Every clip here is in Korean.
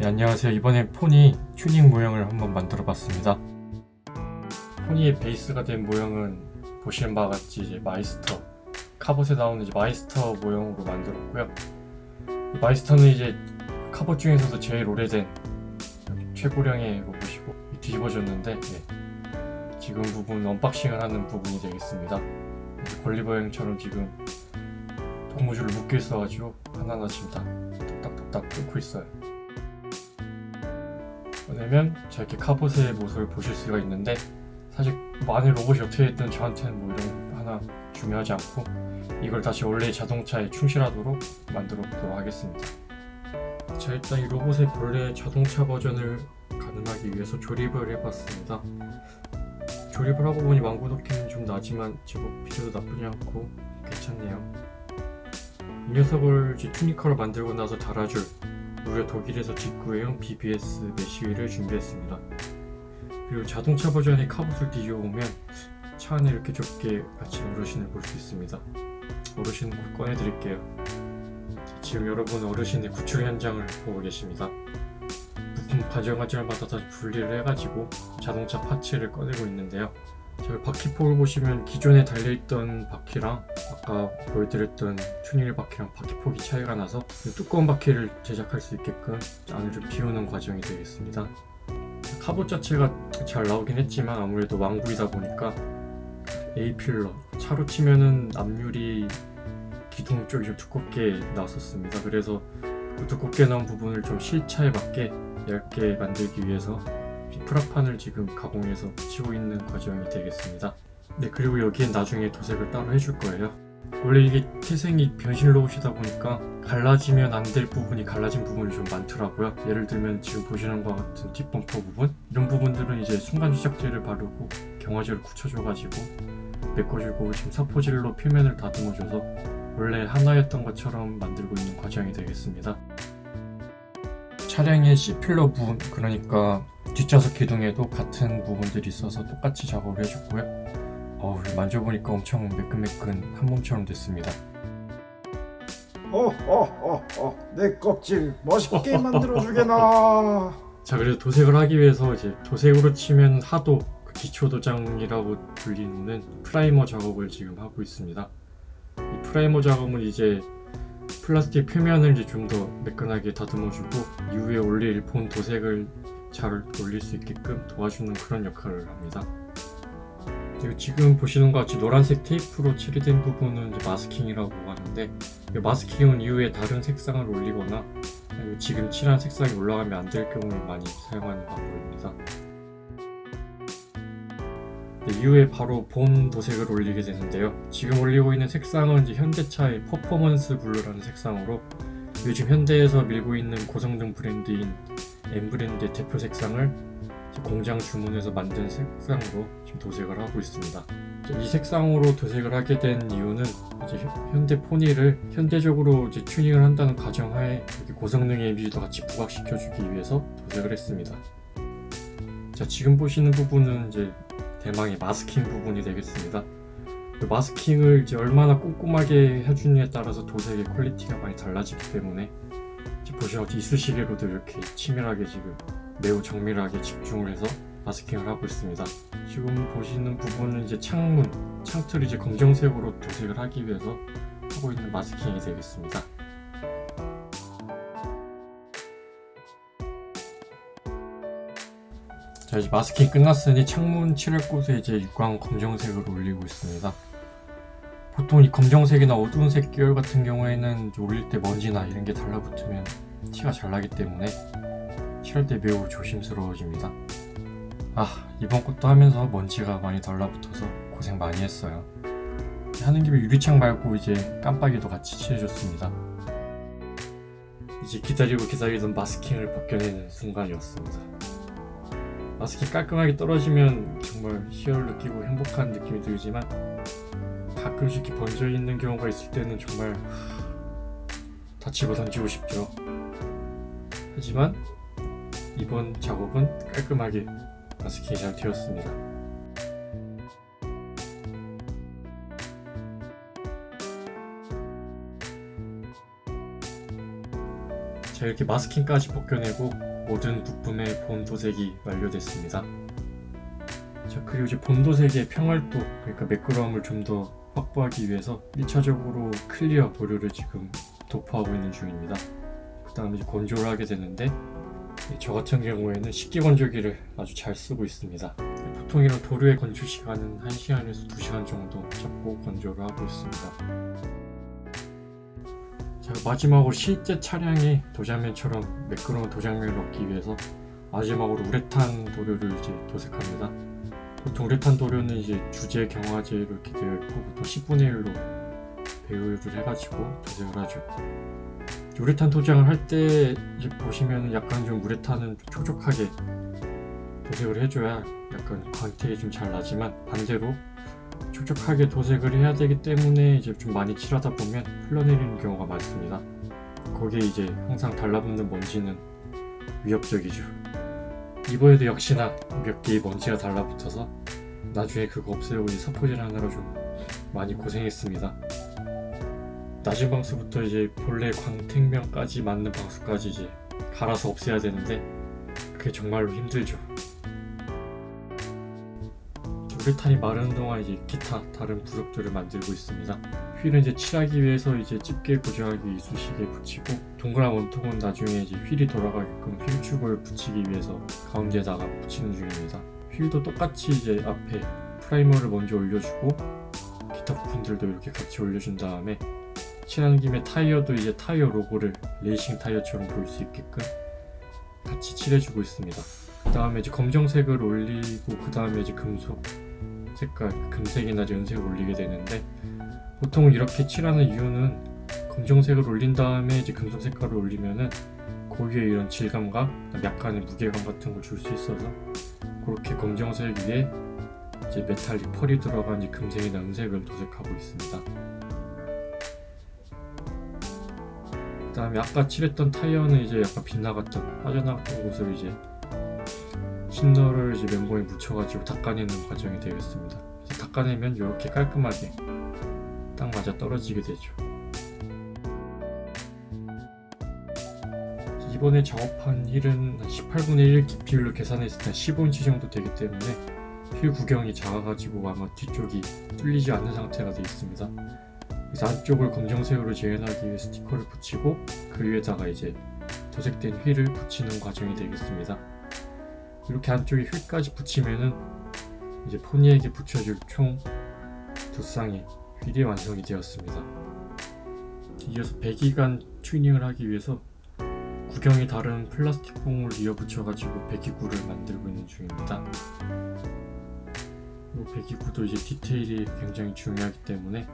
네, 안녕하세요. 이번엔 포니 튜닝 모형을 한번 만들어 봤습니다. 포니의 베이스가 된 모형은 보시는 바와 같이 이제 마이스터, 카봇에 나오는 이제 마이스터 모형으로 만들었고요. 이 마이스터는 이제 카봇 중에서도 제일 오래된 최고령의 로봇이고 뒤집어졌는데 지금 부분 언박싱을 하는 부분이 되겠습니다. 걸리버 형처럼 지금 고무줄을 묶여 있어가지고 하나하나 지금 다 똑딱똑딱 뚫고 있어요. 꺼내면 자 이렇게 카봇의 모습을 보실 수가 있는데, 사실 안에 로봇이 어떻게 됐든 저한테는 뭐 이런 거 하나 중요하지 않고 이걸 다시 원래의 자동차에 충실하도록 만들어 보도록 하겠습니다. 자, 일단 이 로봇의 본래 자동차 버전을 가능하기 위해서 조립을 해봤습니다. 조립을 하고 보니 완구 높이는 좀 나지만 제법 비교도 나쁘지 않고 괜찮네요. 이 녀석을 이제 튜닝카로 만들고 나서 달아줄 무려 독일에서 직구해온 BBS 메쉬 휠을 준비했습니다. 그리고 자동차 버전의 카봇을 뒤져보면 차 안에 이렇게 좁게 갇힌 어르신을 볼 수 있습니다. 어르신을 꺼내드릴게요. 지금 여러분 어르신의 구출 현장을 보고 계십니다. 부품 가져가자마자 다시 분리를 해가지고 자동차 파츠를 꺼내고 있는데요. 저희 바퀴폭을 보시면 기존에 달려있던 바퀴랑 아까 보여드렸던 튜닝 바퀴랑 바퀴폭이 차이가 나서 두꺼운 바퀴를 제작할 수 있게끔 안을 좀 비우는 과정이 되겠습니다. 카봇 자체가 잘 나오긴 했지만 아무래도 왕구이다 보니까 A필러, 차로 치면은 앞유리 기둥 쪽이 좀 두껍게 나왔었습니다. 그래서 그 두껍게 나온 부분을 좀 실차에 맞게 얇게 만들기 위해서 프라판을 지금 가공해서 붙이고 있는 과정이 되겠습니다. 네, 그리고 여기엔 나중에 도색을 따로 해줄 거예요. 원래 이게 태생이 변신 로봇이다 보니까 갈라지면 안 될 부분이 갈라진 부분이 좀 많더라고요. 예를 들면 지금 보시는 것 같은 뒷범퍼 부분, 이런 부분들은 이제 순간 주작제를 바르고 경화제를 굳혀줘가지고 메꿔주고 지금 사포질로 표면을 다듬어줘서 원래 하나였던 것처럼 만들고 있는 과정이 되겠습니다. 차량의 C필러 부분, 그러니까 뒷좌석 기둥에도 같은 부분들이 있어서 똑같이 작업을 해줬고요. 만져보니까 엄청 매끈매끈 한 몸처럼 됐습니다. 내 껍질 멋있게 만들어주게나. 자, 그래서 도색을 하기 위해서 이제 도색으로 치면 하도 그 기초 도장이라고 불리는 프라이머 작업을 지금 하고 있습니다. 이 프라이머 작업은 이제 플라스틱 표면을 이제 좀 더 매끈하게 다듬어주고 이후에 올릴 본 도색을 잘 올릴 수 있게끔 도와주는 그런 역할을 합니다. 그리고 지금 보시는 것 같이 노란색 테이프로 처리된 부분은 이제 마스킹이라고 하는데, 이 마스킹은 이후에 다른 색상을 올리거나 지금 칠한 색상이 올라가면 안 될 경우에 많이 사용하는 방법입니다. 이후에 바로 본 도색을 올리게 되는데요. 지금 올리고 있는 색상은 이제 현대차의 퍼포먼스 블루라는 색상으로 요즘 현대에서 밀고 있는 고성능 브랜드인 M브랜드의 대표 색상을 공장 주문해서 만든 색상으로 지금 도색을 하고 있습니다. 이 색상으로 도색을 하게 된 이유는 이제 현대 포니를 현대적으로 이제 튜닝을 한다는 가정하에 고성능의 이미지도 같이 부각시켜주기 위해서 도색을 했습니다. 자, 지금 보시는 부분은 이제 대망의 마스킹 부분이 되겠습니다. 그 마스킹을 이제 얼마나 꼼꼼하게 해주느냐에 따라서 도색의 퀄리티가 많이 달라지기 때문에 보시면 이쑤시개로도 이렇게 치밀하게 지금 매우 정밀하게 집중을 해서 마스킹을 하고 있습니다. 지금 보시는 부분은 이제 창틀을 이제 검정색으로 도색을 하기 위해서 하고 있는 마스킹이 되겠습니다. 자, 이제 마스킹 끝났으니 창문 칠할 곳에 이제 육광 검정색을 올리고 있습니다. 보통 이 검정색이나 어두운 색 계열 같은 경우에는 올릴 때 먼지나 이런 게 달라붙으면 티가 잘 나기 때문에 칠할 때 매우 조심스러워집니다. 이번 것도 하면서 먼지가 많이 달라붙어서 고생 많이 했어요. 하는 김에 유리창 말고 이제 깜빡이도 같이 칠해줬습니다. 이제 기다리던 마스킹을 벗겨내는 순간이었습니다. 마스킹 깔끔하게 떨어지면 정말 희열을 느끼고 행복한 느낌이 들지만 가끔씩 이렇게 번져있는 경우가 있을 때는 정말 다 집어 던지고 싶죠. 하지만 이번 작업은 깔끔하게 마스킹이 잘 되었습니다. 자, 이렇게 마스킹까지 벗겨내고 모든 부품의 본 도색이 완료됐습니다. 자, 그리고 이제 본 도색의 평활도, 그러니까 매끄러움을 좀 더 확보하기 위해서 1차적으로 클리어 도료를 지금 도포하고 있는 중입니다. 그 다음에 이제 건조를 하게 되는데, 저 같은 경우에는 식기건조기를 아주 잘 쓰고 있습니다. 보통 이런 도료의 건조 시간은 1시간에서 2시간 정도 잡고 건조를 하고 있습니다. 자, 마지막으로 실제 차량의 도장면처럼 매끄러운 도장면을 얻기 위해서 마지막으로 우레탄 도료를 이제 도색합니다. 보통 우레탄 도료는 이제 주재 경화제로 이렇게 되어 있고 보통 10분의 1로 배율을 해가지고 도색을 하죠. 우레탄 도장을 할 때 이제 보시면 약간 좀 우레탄은 좀 촉촉하게 도색을 해줘야 약간 광택이 좀 잘 나지만, 반대로 촉촉하게 도색을 해야 되기 때문에 이제 좀 많이 칠하다 보면 흘러내리는 경우가 많습니다. 거기에 이제 항상 달라붙는 먼지는 위협적이죠. 이번에도 역시나 몇 개의 먼지가 달라붙어서 나중에 그거 없애고 이제 사포질 하느라 좀 많이 고생했습니다. 낮은 방수부터 이제 본래 광택면까지 맞는 방수까지 이제 갈아서 없애야 되는데 그게 정말로 힘들죠. 우레탄이 마르는 동안 이제 기타 다른 부속들을 만들고 있습니다. 휠은 이제 칠하기 위해서 이제 집게 고정하기 이쑤시개 붙이고, 동그란 원통은 나중에 이제 휠이 돌아가게끔 휠축을 붙이기 위해서 가운데에다가 붙이는 중입니다. 휠도 똑같이 이제 앞에 프라이머를 먼저 올려주고 기타 부품들도 이렇게 같이 올려준 다음에 칠하는 김에 타이어도 이제 타이어 로고를 레이싱 타이어처럼 보일 수 있게끔 같이 칠해주고 있습니다. 그 다음에 이제 검정색을 올리고 그 다음에 이제 금속 색깔, 금색이나 연색을 올리게 되는데, 보통 이렇게 칠하는 이유는 검정색을 올린 다음에 이제 금속 색깔을 올리면은 고유의 이런 질감과 약간의 무게감 같은 걸 줄 수 있어서 그렇게 검정색 위에 이제 메탈릭 펄이 들어간 이 금색이나 은색을 도색하고 있습니다. 그 다음에 아까 칠했던 타이어는 이제 약간 빗나갔던, 빠져나갔던 곳을 이제 신너를 이제 면봉에 묻혀가지고 닦아내는 과정이 되겠습니다. 그래서 닦아내면 이렇게 깔끔하게 딱 맞아 떨어지게 되죠. 이번에 작업한 휠은 18분의 1 깊이율로 계산했을 때 15인치 정도 되기 때문에 휠 구경이 작아가지고 아마 뒤쪽이 뚫리지 않는 상태가 되어 있습니다. 그래서 안쪽을 검정색으로 재현하기 위해 스티커를 붙이고 그 위에다가 이제 도색된 휠을 붙이는 과정이 되겠습니다. 이렇게 안쪽에 휠까지 붙이면은 이제 포니에게 붙여줄 총 2쌍의 휠이 완성이 되었습니다. 이어서 배기관 튜닝을 하기 위해서 구경이 다른 플라스틱 봉을 이어 붙여가지고 배기구를 만들고 있는 중입니다. 이 배기구도 이제 디테일이 굉장히 중요하기 때문에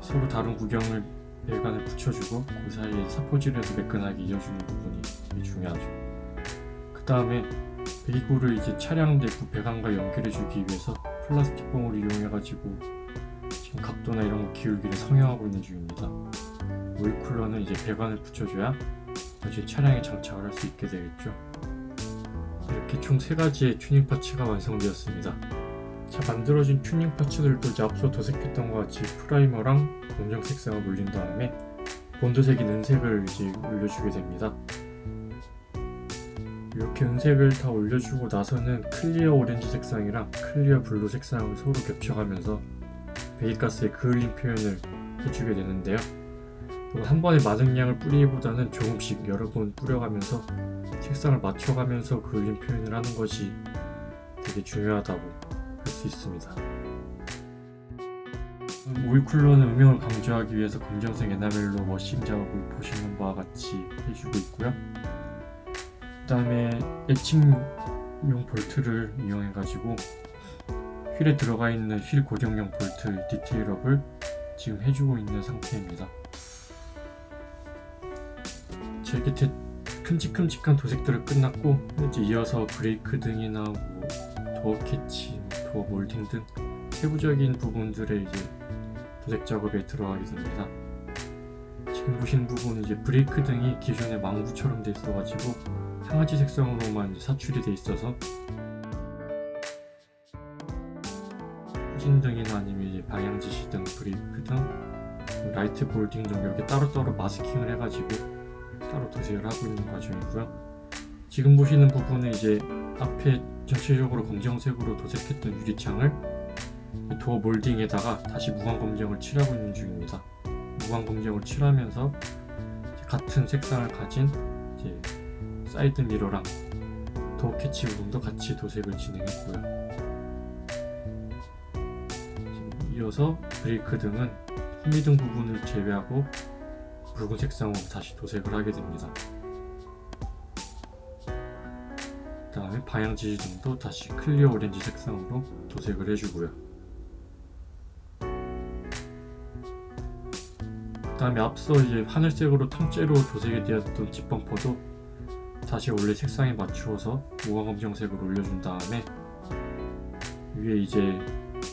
서로 다른 구경을 배관에 붙여주고 그 사이에 사포질해서 매끈하게 이어주는 부분이 되게 중요하죠. 그 다음에 배기구를 이제 차량 내부 배관과 연결해주기 위해서 플라스틱 봉을 이용해가지고 지금 각도나 이런 거 기울기를 성형하고 있는 중입니다. 오일 쿨러는 이제 배관을 붙여줘야 나중에 차량에 장착을 할 수 있게 되겠죠. 이렇게 총 3가지의 튜닝 파츠가 완성되었습니다. 자, 만들어진 튜닝 파츠들도 이제 앞서 도색했던 것 같이 프라이머랑 검정 색상을 올린 다음에 본도색인 은색을 이제 올려주게 됩니다. 이렇게 은색을 다 올려주고 나서는 클리어 오렌지 색상이랑 클리어 블루 색상을 서로 겹쳐가면서 배기가스의 그을림 표현을 해주게 되는데요. 한 번에 많은 양을 뿌리기보다는 조금씩 여러 번 뿌려가면서 색상을 맞춰가면서 그을림 표현을 하는 것이 되게 중요하다고 할 수 있습니다. 오일 쿨러는 음영을 강조하기 위해서 검정색 에나멜로 워싱 작업을 보시는 바와 같이 해주고 있고요. 그 다음에 애칭용 볼트를 이용해가지고 휠에 들어가 있는 휠 고정용 볼트 디테일업을 지금 해주고 있는 상태입니다. 제 곁에 큼직큼직한 도색들을 끝났고 이제 이어서 브레이크 등이나 뭐 도어 캐치, 도어 몰딩 등 세부적인 부분들의 이제 도색 작업에 들어가게 됩니다. 지금 보시는 부분은 이제 브레이크 등이 기존의 망부처럼 돼 있어가지고 상아지 색상으로만 사출이 돼 있어서 후진등이나 아니면 이제 방향지시 등 브레이크 등 라이트 볼딩 등 이렇게 따로따로 마스킹을 해가지고 따로 도색을 하고 있는 과정이고요. 지금 보시는 부분은 이제 앞에 전체적으로 검정색으로 도색했던 유리창을 도어 몰딩에다가 다시 무광 검정을 칠하고 있는 중입니다. 무광 검정을 칠하면서 이제 같은 색상을 가진 이제 사이드 미러랑 도어 캐치 부분도 같이 도색을 진행했고요. 이어서 브레이크 등은 후미등 부분을 제외하고 붉은 색상으로 다시 도색을 하게 됩니다. 그 다음에 방향 지시등도 다시 클리어 오렌지 색상으로 도색을 해주고요. 그 다음에 앞서 이제 하늘색으로 통째로 도색이 되었던 뒷범퍼도 다시 원래 색상에 맞추어서 무광검정색으로 올려준 다음에 위에 이제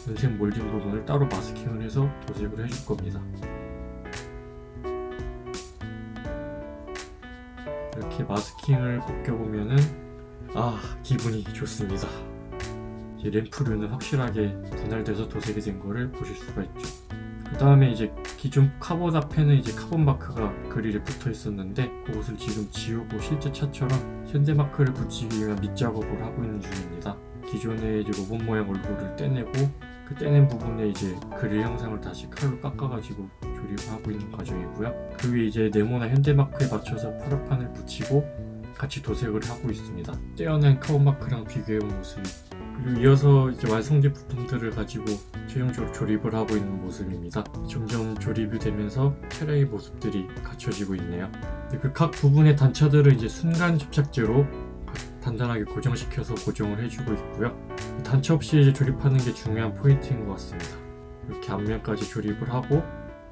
은색 몰딩 부분을 따로 마스킹을 해서 도색을 해줄 겁니다. 이렇게 마스킹을 벗겨보면은 기분이 좋습니다. 이제 램프류는 확실하게 분할돼서 도색이 된 거를 보실 수가 있죠. 그 다음에 이제 기존 카본 앞에는 이제 카본 마크가 그릴에 붙어 있었는데 그것을 지금 지우고 실제 차처럼 현대 마크를 붙이기 위한 밑작업을 하고 있는 중입니다. 기존의 이제 로봇 모양 얼굴을 떼내고 그 떼낸 부분에 이제 그릴 형상을 다시 칼로 깎아가지고 조립을 하고 있는 과정이고요. 그 위에 이제 네모나 현대 마크에 맞춰서 프라판을 붙이고 같이 도색을 하고 있습니다. 떼어낸 카본 마크랑 비교해본 모습, 그리고 이어서 이제 완성된 부품들을 가지고 최종적으로 조립을 하고 있는 모습입니다. 점점 조립이 되면서 차량의 모습들이 갖춰지고 있네요. 그 각 부분의 단차들을 이제 순간 접착제로 단단하게 고정시켜서 고정을 해주고 있고요. 단차 없이 이제 조립하는 게 중요한 포인트인 것 같습니다. 이렇게 앞면까지 조립을 하고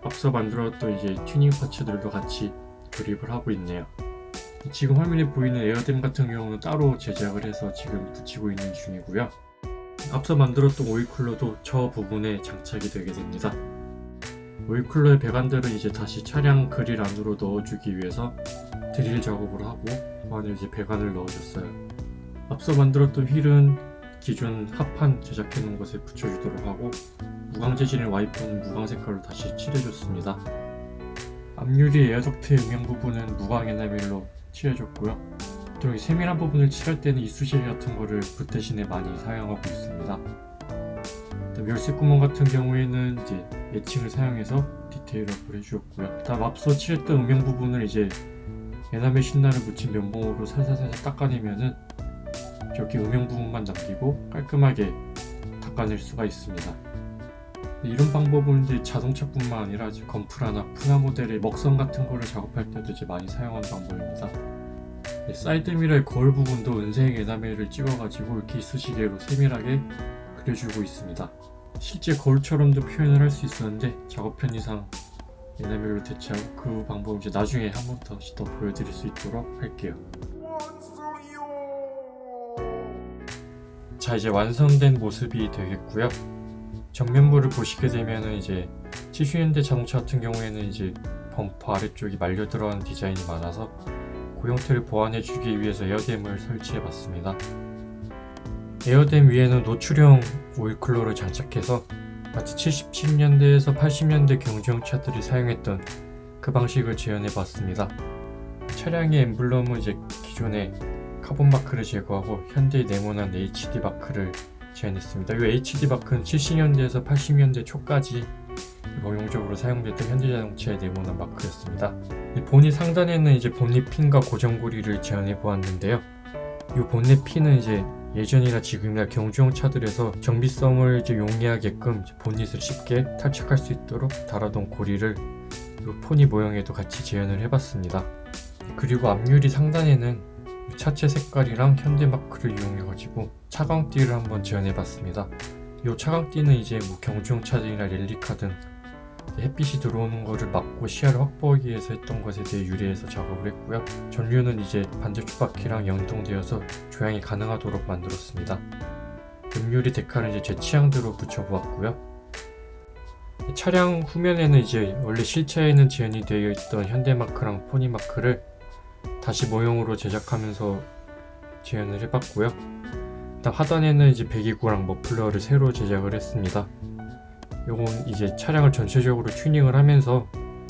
앞서 만들었던 이제 튜닝 파츠들도 같이 조립을 하고 있네요. 지금 화면에 보이는 에어댐 같은 경우는 따로 제작을 해서 지금 붙이고 있는 중이고요. 앞서 만들었던 오일쿨러도 저 부분에 장착이 되게 됩니다. 오일쿨러의 배관들은 이제 다시 차량 그릴 안으로 넣어주기 위해서 드릴 작업을 하고 그 안에 이제 배관을 넣어줬어요. 앞서 만들었던 휠은 기존 합판 제작해 놓은 것에 붙여주도록 하고 무광 재질의 와이퍼는 무광 색깔로 다시 칠해줬습니다. 앞유리 에어덕트의 음영 부분은 무광 에나멜로 칠해줬고요. 또 이 세밀한 부분을 칠할 때는 이쑤시개 같은 거를 붓 대신에 많이 사용하고 있습니다. 열쇠 구멍 같은 경우에는 이제 매칭을 사용해서 디테일업을 해주었고요. 다음 앞서 칠했던 음영 부분을 이제 에나멜 신나를 묻힌 면봉으로 살살살살 닦아내면은 저렇게 음영 부분만 남기고 깔끔하게 닦아낼 수가 있습니다. 이런 방법은 이제 자동차뿐만 아니라 건프라나 프라모델의 먹선 같은 거를 작업할 때도 이제 많이 사용하는 방법입니다. 사이드 미러의 거울 부분도 은색 에나멜을 찍어가지고 이렇게 이쑤시개로 세밀하게 그려주고 있습니다. 실제 거울처럼도 표현을 할 수 있었는데 작업 편의상 에나멜로 대체하고 그 방법을 이제 나중에 한 번 더 보여드릴 수 있도록 할게요. 자, 이제 완성된 모습이 되겠고요. 정면부를 보시게 되면은 이제 70년대 자동차 같은 경우에는 이제 범퍼 아래쪽이 말려 들어간 디자인이 많아서 그 형태를 보완해주기 위해서 에어댐을 설치해봤습니다. 에어댐 위에는 노출형 오일쿨러를 장착해서 마치 70년대에서 80년대 경주형 차들이 사용했던 그 방식을 재현해봤습니다. 차량의 엠블럼은 이제 기존의 카본 마크를 제거하고 현대의 네모난 HD 마크를 재현했습니다. 이 HD 마크는 70년대에서 80년대 초까지 범용적으로 사용됐던 현대자동차의 네모난 마크였습니다. 이 보닛 상단에는 이제 본닛 핀과 고정고리를 재현해 보았는데요. 이 본닛 핀은 이제 예전이나 지금이나 경주형 차들에서 정비성을 이제 용이하게끔 본닛을 쉽게 탈착할 수 있도록 달아둔 고리를 이 포니 모형에도 같이 재현을 해봤습니다. 그리고 앞유리 상단에는 차체 색깔이랑 현대 마크를 이용해가지고 차광띠를 한번 재현해봤습니다. 이 차광띠는 이제 뭐 경주형 차들이나 랠리카 등 햇빛이 들어오는 것을 막고 시야를 확보하기 위해서 했던 것에 대해 유래해서 작업을 했고요. 전류는 이제 반대쪽 바퀴랑 연동되어서 조향이 가능하도록 만들었습니다. 옆유리 데칼은 이제 제 취향대로 붙여보았고요. 차량 후면에는 이제 원래 실차에는 재현이 되어 있던 현대마크랑 포니마크를 다시 모형으로 제작하면서 재현을 해봤고요. 일단 하단에는 이제 배기구랑 머플러를 새로 제작을 했습니다. 요건 이제 차량을 전체적으로 튜닝을 하면서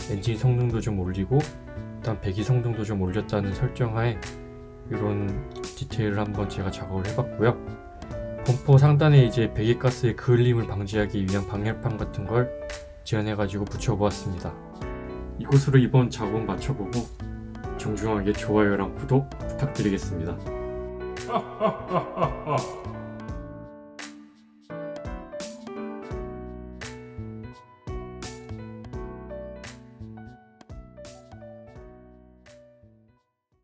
엔진 성능도 좀 올리고 일단 배기 성능도 좀 올렸다는 설정하에 이런 디테일을 한번 제가 작업을 해봤고요. 범퍼 상단에 이제 배기가스의 그을림을 방지하기 위한 방열판 같은 걸 지원해가지고 붙여보았습니다. 이곳으로 이번 작업은 마쳐보고 정중하게 좋아요랑 구독 부탁드리겠습니다.